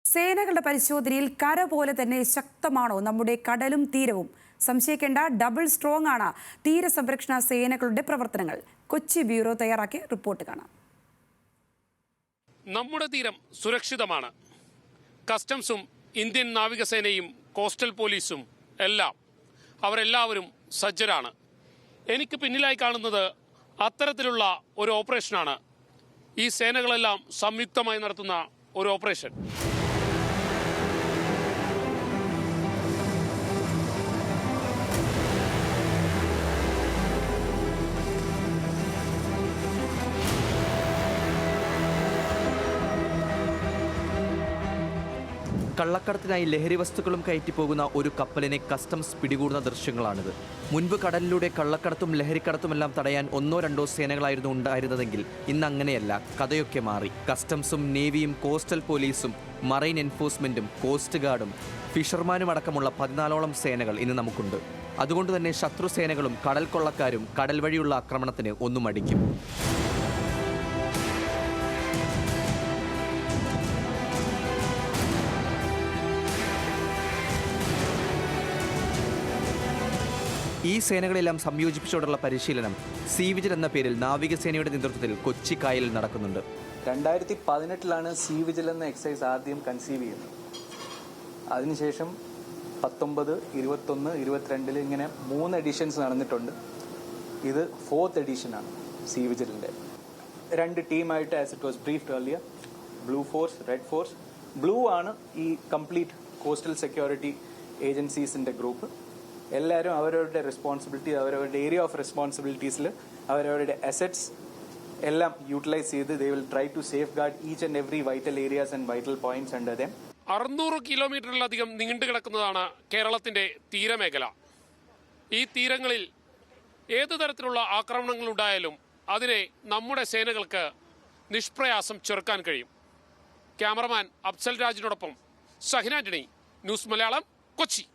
സേനകളുടെ പരിശോധനയിൽ കര പോലെ തന്നെ ശക്തമാണോ നമ്മുടെ കടലും തീരവും? സംശയിക്കേണ്ട, ഡബിൾ സ്ട്രോങ് ആണ് തീരസംരക്ഷണ സേനകളുടെ പ്രവർത്തനങ്ങൾ. കൊച്ചി ബ്യൂറോ തയ്യാറാക്കിയ റിപ്പോർട്ട് കാണാം. നമ്മുടെ തീരം സുരക്ഷിതമാണ്. കസ്റ്റംസും ഇന്ത്യൻ നാവികസേനയും കോസ്റ്റൽ പോലീസും അവരെല്ലാവരും സജ്ജരാണ്. എനിക്ക് പിന്നിലായി കാണുന്നത് അത്തരത്തിലുള്ള ഒരു ഓപ്പറേഷനാണ്. ഈ സേനകളെല്ലാം സംയുക്തമായി നടത്തുന്ന ഒരു ഓപ്പറേഷൻ. കള്ളക്കടത്തിനായി ലഹരി വസ്തുക്കളും കയറ്റി പോകുന്ന ഒരു കപ്പലിനെ കസ്റ്റംസ് പിടികൂടുന്ന ദൃശ്യങ്ങളാണിത്. മുൻപ് കടലിലൂടെ കള്ളക്കടത്തും ലഹരിക്കടത്തുമെല്ലാം തടയാൻ ഒന്നോ രണ്ടോ സേനകളായിരുന്നു ഉണ്ടായിരുന്നതെങ്കിൽ ഇന്ന് അങ്ങനെയല്ല. കഥയൊക്കെ മാറി. കസ്റ്റംസും നേവിയും കോസ്റ്റൽ പോലീസും മറൈൻ എൻഫോഴ്സ്മെന്റും കോസ്റ്റ് ഗാർഡും ഫിഷർമാനും അടക്കമുള്ള 14ഓളം സേനകൾ ഇന്ന് നമുക്കുണ്ട്. അതുകൊണ്ട് തന്നെ ശത്രു സേനകളും കടൽ കൊള്ളക്കാരും കടൽ വഴിയുള്ള ആക്രമണത്തിന് ഒന്നും അടിക്കും. ഈ സേനകളെല്ലാം സംയോജിപ്പിച്ചോടുള്ള പരിശീലനം സീ വിജിൽ എന്ന പേരിൽ നാവികസേനയുടെ നേതൃത്വത്തിൽ കൊച്ചി കായലിൽ നടക്കുന്നുണ്ട്. 2018 സീ വിജിൽ എന്ന എക്സസൈസ് ആദ്യം കൺസീവ് ചെയ്യുന്നത്. അതിനുശേഷം 19, 21, 22 ഇങ്ങനെ 3 എഡിഷൻസ് നടന്നിട്ടുണ്ട്. ഇത് 4th എഡിഷനാണ് സീ വിജിലിൻ്റെ. 2 ടീമായിട്ട്, as it was briefed earlier, blue force, red force. Blue ആണ് ഈ കംപ്ലീറ്റ് കോസ്റ്റൽ സെക്യൂരിറ്റി ഏജൻസീസിൻ്റെ ഗ്രൂപ്പ്. എല്ലാവരും അവരവരുടെ റെസ്പോൺസിബിലിറ്റി, അവരവരുടെ ഏരിയ ഓഫ് റെസ്പോൺസിബിലിറ്റീസിൽ അവരവരുടെ അസറ്റ്സ് എല്ലാം യൂട്ടിലൈസ് ചെയ്ത് they will try to safeguard each and every vital areas and vital points under them. 600 കിലോമീറ്ററിലധികം നീണ്ടു കിടക്കുന്നതാണ് കേരളത്തിന്റെ തീരമേഖല. ഈ തീരങ്ങളിൽ ഏതു തരത്തിലുള്ള ആക്രമണങ്ങളുണ്ടായാലും അതിനെ നമ്മുടെ സേനകൾക്ക് നിഷ്പ്രയാസം ചെറുക്കാൻ കഴിയും. ക്യാമറമാൻ അഫ്സൽ രാജിനോടൊപ്പം ഷഹിൻ ആന്റണി, ന്യൂസ് മലയാളം, കൊച്ചി.